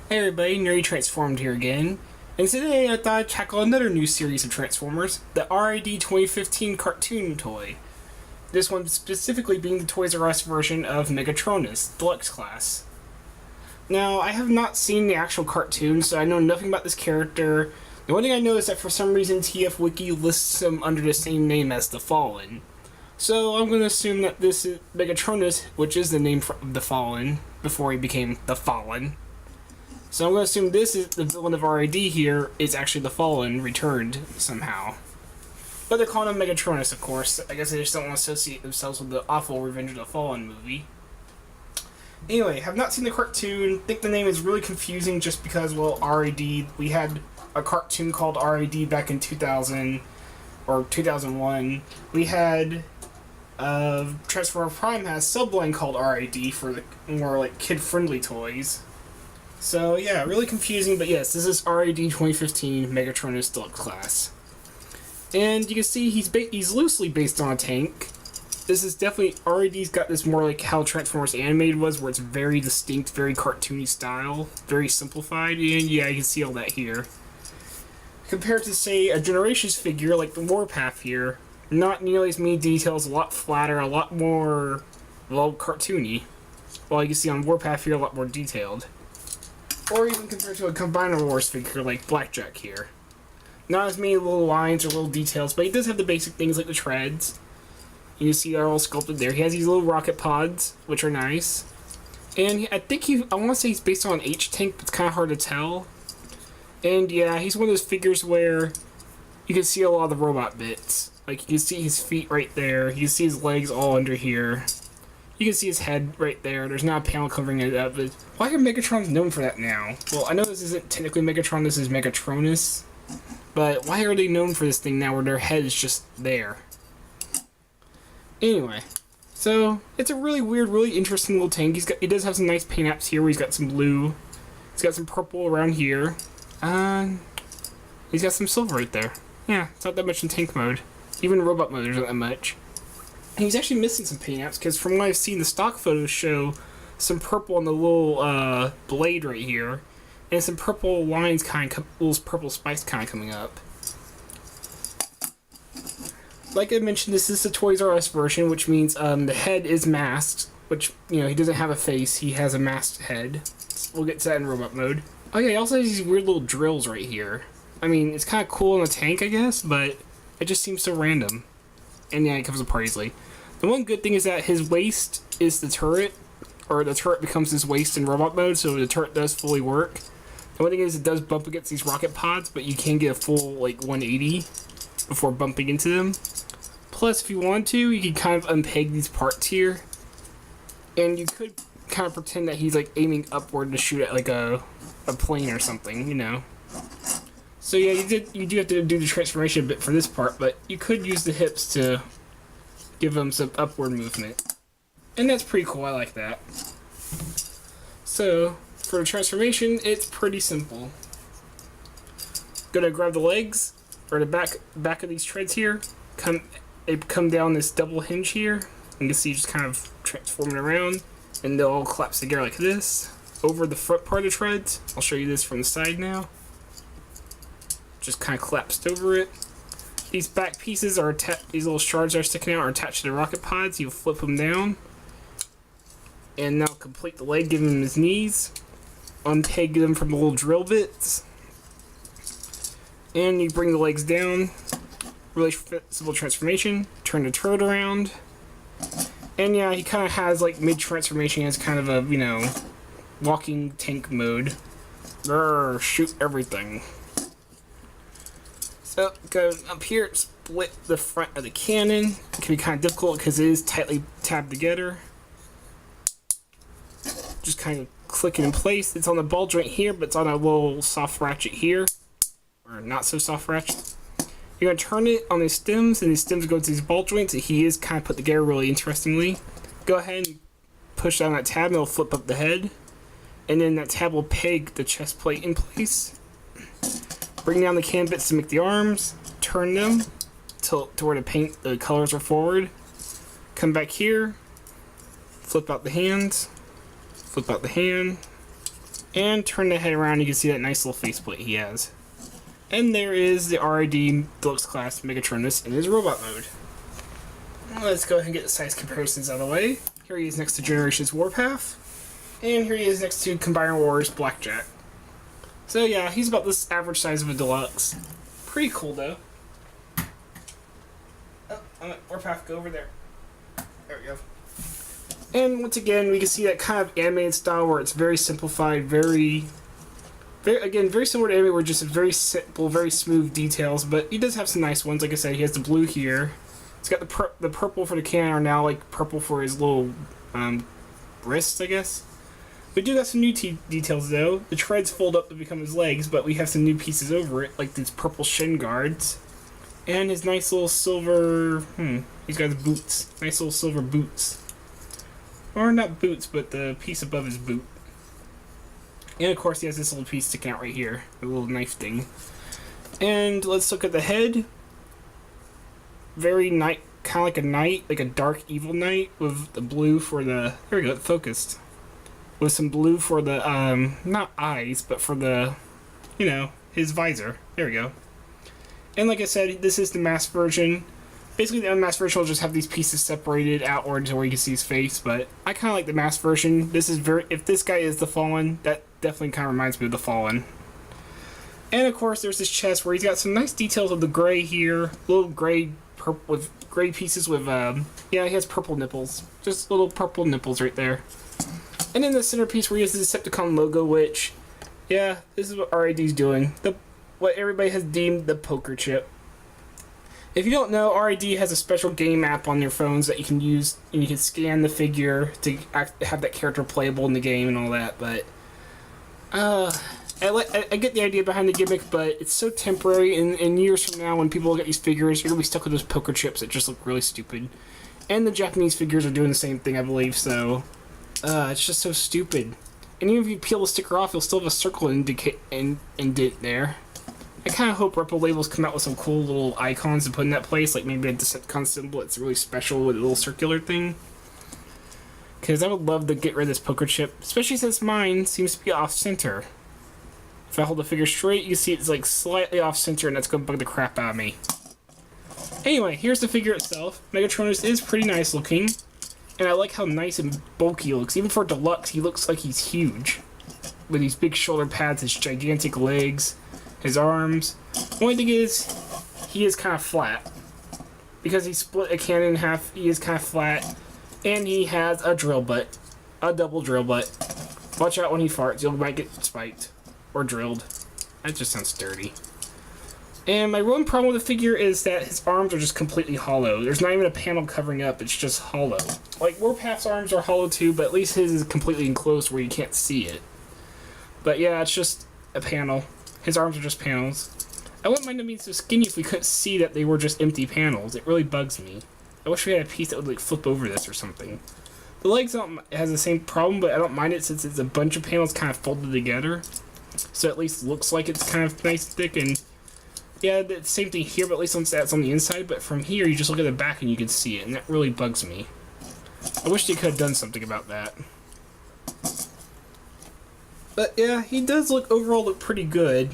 Hey everybody, Nerdy Transformed here again, and today I thought I'd tackle another new series of Transformers, the RID 2015 cartoon toy. This one specifically being the Toys R Us version of Megatronus, Deluxe Class. Now, I have not seen the actual cartoon, so I know nothing about this character. The one thing I know is that for some reason TF Wiki lists him under the same name as the Fallen. So I'm going to assume that this is Megatronus, which is the name of the Fallen, before he became the Fallen. So I'm going to assume this is the villain of RID here is actually the Fallen returned somehow. But they're calling him Megatronus, of course. I guess they just don't want to associate themselves with the awful Revenge of the Fallen movie. Anyway, have not seen the cartoon. Think the name is really confusing just because, well, RID, we had a cartoon called RID back in 2000 or 2001. We had Transformer Prime has a subline called RID for the more like kid-friendly toys. So yeah, really confusing, but yes, this is RID 2015 Megatronus Deluxe Class. And you can see he's loosely based on a tank. This is definitely, RID's got this more like how Transformers Animated was, where it's very distinct, very cartoony style, very simplified, and yeah, you can see all that here. Compared to, say, a Generations figure like the Warpath here, not nearly as many details, a lot flatter, a lot more, well, cartoony. While you can see on Warpath here, a lot more detailed. Or even compared to a Combiner Wars figure like Blackjack here. Not as many little lines or little details, but he does have the basic things like the treads. You can see they're all sculpted there. He has these little rocket pods, which are nice. And I want to say he's based on an H-Tank, but it's kind of hard to tell. And yeah, he's one of those figures where you can see a lot of the robot bits. Like, you can see his feet right there. You can see his legs all under here. You can see his head right there. There's not a panel covering it up. But why are Megatrons known for that now? Well, I know this isn't technically Megatron, this is Megatronus. But why are they known for this thing now where their head is just there? Anyway, so it's a really weird, really interesting little tank. He does have some nice paint apps here where he's got some blue. He's got some purple around here. He's got some silver right there. Yeah, it's not that much in tank mode. Even robot mode, there's not that much. And he's actually missing some paint apps because from what I've seen, the stock photos show some purple on the little blade right here, and some purple lines little purple spikes kind of coming up. Like I mentioned, this is the Toys R Us version, which means the head is masked, which, you know, he doesn't have a face, he has a masked head. We'll get to that in robot mode. Oh yeah, he also has these weird little drills right here. I mean, it's kind of cool in a tank, I guess, but it just seems so random. And yeah, it comes apart easily. The one good thing is that his waist is the turret, or the turret becomes his waist in robot mode, so the turret does fully work. The one thing is it does bump against these rocket pods, but you can get a full, like, 180 before bumping into them. Plus, if you want to, you can kind of unpeg these parts here. And you could kind of pretend that he's, like, aiming upward to shoot at, like, a plane or something, you know. So yeah, you do have to do the transformation a bit for this part, but you could use the hips to give them some upward movement. And that's pretty cool, I like that. So, for the transformation, it's pretty simple. Gonna grab the legs, or the back of these treads here, they come down this double hinge here, and you can see just kind of transforming around, and they'll all collapse together like this, over the front part of the treads. I'll show you this from the side now. Just kind of collapsed over it. These back pieces are these little shards that are sticking out are attached to the rocket pods. You flip them down, and now complete the leg, give him his knees, unpeg them from the little drill bits, and you bring the legs down. Really simple transformation. Turn the turret around, and yeah, he kind of has like mid-transformation as kind of a, you know, walking tank mode. Grrr, shoot everything. So, go up here, split the front of the cannon. It can be kind of difficult because it is tightly tabbed together. Just kind of click it in place. It's on the ball joint here, but it's on a little soft ratchet here. Or not so soft ratchet. You're going to turn it on the stems, and the stems go to these ball joints, and he is kind of put together really interestingly. Go ahead and push down that tab, and it'll flip up the head. And then that tab will peg the chest plate in place. Bring down the can bits to make the arms, turn them to where the colors are forward. Come back here, flip out the hands, flip out the hand, And turn the head around, you can see that nice little faceplate he has. And there is the RID Deluxe Class Megatronus in his robot mode. Let's go ahead and get the size comparisons out of the way. Here he is next to Generations Warpath. And here he is next to Combiner Wars Blackjack. So yeah, he's about this average size of a deluxe. Pretty cool though. Oh, I'm at Warpath, go over there. There we go. And once again, we can see that kind of animated style where it's very simplified, very similar to anime, where just very simple, very smooth details. But he does have some nice ones. Like I said, he has the blue here. He's got the purple for the cannon are now like purple for his little wrists, I guess. We do got some new details though. The treads fold up to become his legs, but we have some new pieces over it, like these purple shin guards. And his nice little silver... he's got his boots. Nice little silver boots. Or not boots, but the piece above his boot. And of course he has this little piece sticking out right here. A little knife thing. And let's look at the head. Very knight, kind of like a knight, like a dark evil knight with the blue for the... There we go, it focused. With some blue for the, not eyes, but for the, you know, his visor. There we go. And like I said, this is the masked version. Basically, the unmasked version will just have these pieces separated outwards where you can see his face, but I kind of like the masked version. This is very... If this guy is the Fallen, that definitely kind of reminds me of the Fallen. And of course, there's this chest where he's got some nice details of the gray here. Little gray, purple, with gray pieces with, yeah, he has purple nipples. Just little purple nipples right there. And in the centerpiece where he has the Decepticon logo, which, yeah, this is what RID's doing. What everybody has deemed the poker chip. If you don't know, RID has a special game app on your phones that you can use, and you can scan the figure to have that character playable in the game and all that, but... I get the idea behind the gimmick, but it's so temporary, and in years from now, when people look at these figures, you're going to be stuck with those poker chips that just look really stupid. And the Japanese figures are doing the same thing, I believe, so... it's just so stupid. And even if you peel the sticker off, you'll still have a circle indent there. I kind of hope Ripple Labels come out with some cool little icons to put in that place, like maybe a Decepticon symbol that's really special with a little circular thing. Because I would love to get rid of this poker chip, especially since mine seems to be off-center. If I hold the figure straight, you can see it's like slightly off-center, and that's going to bug the crap out of me. Anyway, here's the figure itself. Megatronus is pretty nice looking. And I like how nice and bulky he looks. Even for deluxe, he looks like he's huge. With these big shoulder pads, his gigantic legs, his arms. The only thing is, he is kind of flat. Because he split a cannon in half, he is kind of flat. And he has a drill butt. A double drill butt. Watch out when he farts, you might get spiked. Or drilled. That just sounds dirty. And my one problem with the figure is that his arms are just completely hollow. There's not even a panel covering up, it's just hollow. Like, Warpath's arms are hollow too, but at least his is completely enclosed where you can't see it. But yeah, it's just a panel. His arms are just panels. I wouldn't mind them being so skinny if we couldn't see that they were just empty panels. It really bugs me. I wish we had a piece that would like flip over this or something. The legs has the same problem, but I don't mind it since it's a bunch of panels kind of folded together. So at least looks like it's kind of nice and thick, and yeah, the same thing here, but at least once that's on the inside. But from here, you just look at the back and you can see it, and that really bugs me. I wish they could have done something about that. But yeah, he does overall look pretty good.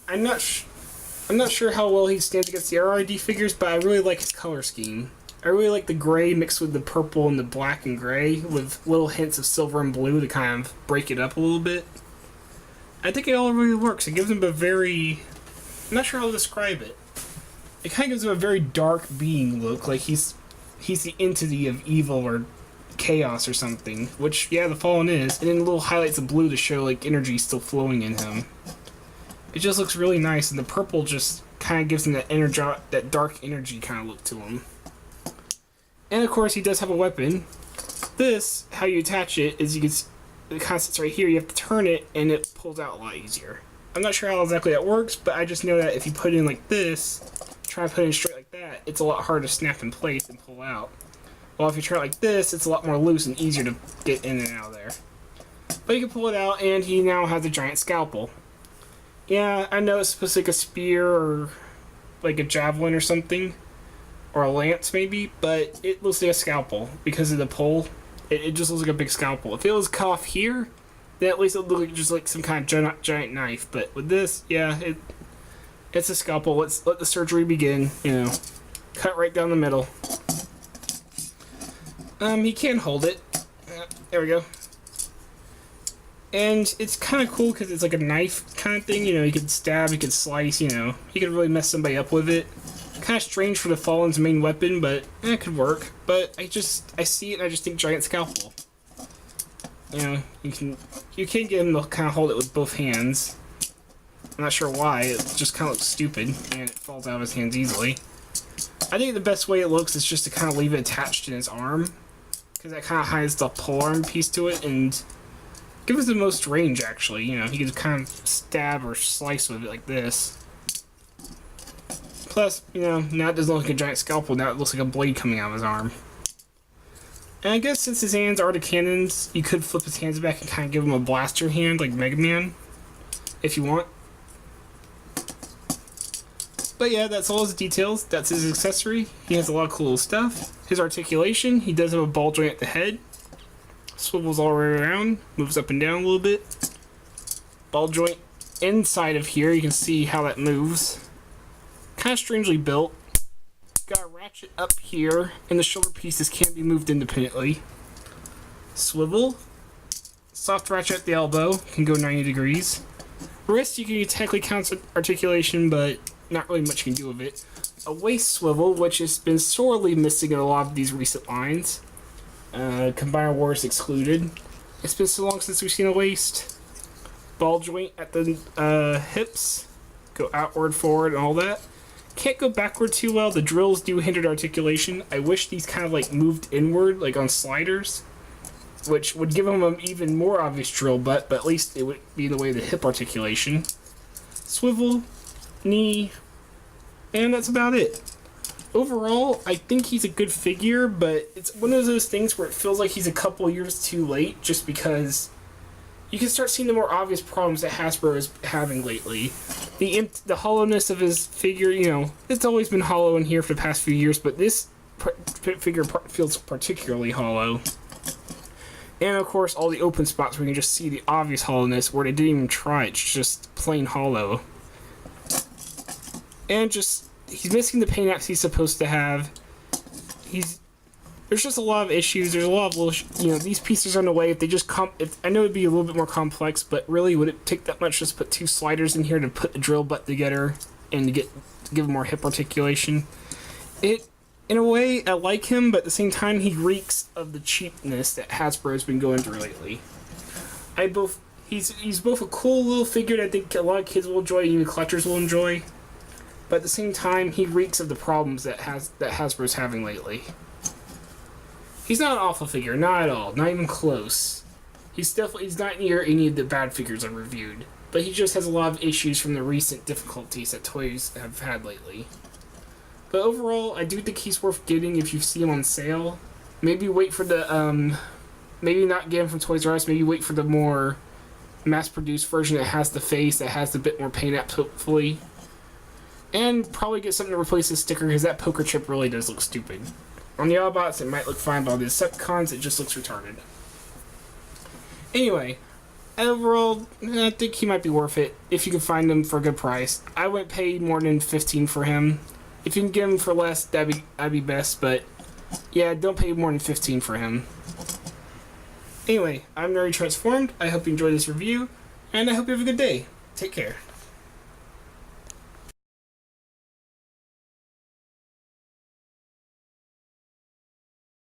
I'm not sure how well he stands against the RID figures, but I really like his color scheme. I really like the gray mixed with the purple and the black and gray, with little hints of silver and blue to kind of break it up a little bit. I think it all really works. It gives him a very... I'm not sure how to describe it. It kind of gives him a very dark being look, like he's the entity of evil or chaos or something, which, yeah, the Fallen is, and then little highlights of blue to show, like, energy still flowing in him. It just looks really nice, and the purple just kind of gives him that dark energy kind of look to him. And, of course, he does have a weapon. This, how you attach it, is it kind of sits right here, you have to turn it, and it pulls out a lot easier. I'm not sure how exactly that works, but I just know that if you put it in like this, try to put it in straight like that, it's a lot harder to snap in place and pull out. Well, if you turn it like this, it's a lot more loose and easier to get in and out of there. But you can pull it out, and he now has a giant scalpel. Yeah, I know it's supposed to be like a spear or like a javelin or something, or a lance maybe, but it looks like a scalpel because of the pull. It just looks like a big scalpel. If it was cut off here, then at least it would look like just like some kind of giant knife. But with this, yeah, it's a scalpel. Let's let the surgery begin. You know, cut right down the middle. He can hold it. There we go. And it's kind of cool because it's like a knife kind of thing. You know, you could stab, you could slice. You know, you could really mess somebody up with it. Kind of strange for the Fallen's main weapon, but it could work. But I see it and I just think giant scalpel. You know, you can get him to kind of hold it with both hands. I'm not sure why. It just kind of looks stupid and it falls out of his hands easily. I think the best way it looks is just to kind of leave it attached in his arm, because that kind of hides the polearm piece to it and gives the most range. Actually, you know, he can kind of stab or slice with it like this. Plus, you know, now it doesn't look like a giant scalpel. Now it looks like a blade coming out of his arm. And I guess since his hands are the cannons, you could flip his hands back and kind of give him a blaster hand like Mega Man, if you want. But yeah, that's all his details. That's his accessory. He has a lot of cool stuff. His articulation, he does have a ball joint at the head. Swivels all the way around, moves up and down a little bit. Ball joint inside of here, you can see how that moves. Kind of strangely built. Got a ratchet up here, and the shoulder pieces can be moved independently. Swivel. Soft ratchet at the elbow, can go 90 degrees. Wrist, you can technically count articulation, but not really much you can do with it. A waist swivel, which has been sorely missing in a lot of these recent lines. Combiner Wars excluded. It's been so long since we've seen a waist. Ball joint at the hips. Go outward, forward, and all that. Can't go backward too well. The drills do hinder articulation. I wish these kind of like moved inward, like on sliders, which would give them an even more obvious drill butt, but at least it would be in the way of the hip articulation. Swivel, knee, and that's about it. Overall, I think he's a good figure, but it's one of those things where it feels like he's a couple years too late, just because you can start seeing the more obvious problems that Hasbro is having lately. The hollowness of his figure, you know, it's always been hollow in here for the past few years, but this figure feels particularly hollow. And of course, all the open spots where you can just see the obvious hollowness where they didn't even try, it's just plain hollow. And just, he's missing the paint apps he's supposed to have. There's just a lot of issues. There's a lot of little, you know, these pieces are in the way. If they just I know it'd be a little bit more complex, but really, would it take that much just to put two sliders in here to put the drill butt together and to give him more hip articulation? In a way, I like him, but at the same time, he reeks of the cheapness that Hasbro's been going through lately. He's both a cool little figure that I think a lot of kids will enjoy, and even collectors will enjoy. But at the same time, he reeks of the problems that Hasbro's having lately. He's not an awful figure, not at all, not even close. He's not near any of the bad figures I've reviewed, but he just has a lot of issues from the recent difficulties that toys have had lately. But overall, I do think he's worth getting if you see him on sale. Maybe wait for the, maybe not get him from Toys R Us, maybe wait for the more mass-produced version that has the face, that has a bit more paint apps, hopefully. And probably get something to replace his sticker, because that poker chip really does look stupid. On the Autobots, it might look fine, but on the Decepticons, it just looks retarded. Anyway, overall, I think he might be worth it if you can find him for a good price. I wouldn't pay more than $15 for him. If you can get him for less, that'd be best, but yeah, don't pay more than $15 for him. Anyway, I'm Nerdy Transformed. I hope you enjoyed this review, and I hope you have a good day. Take care.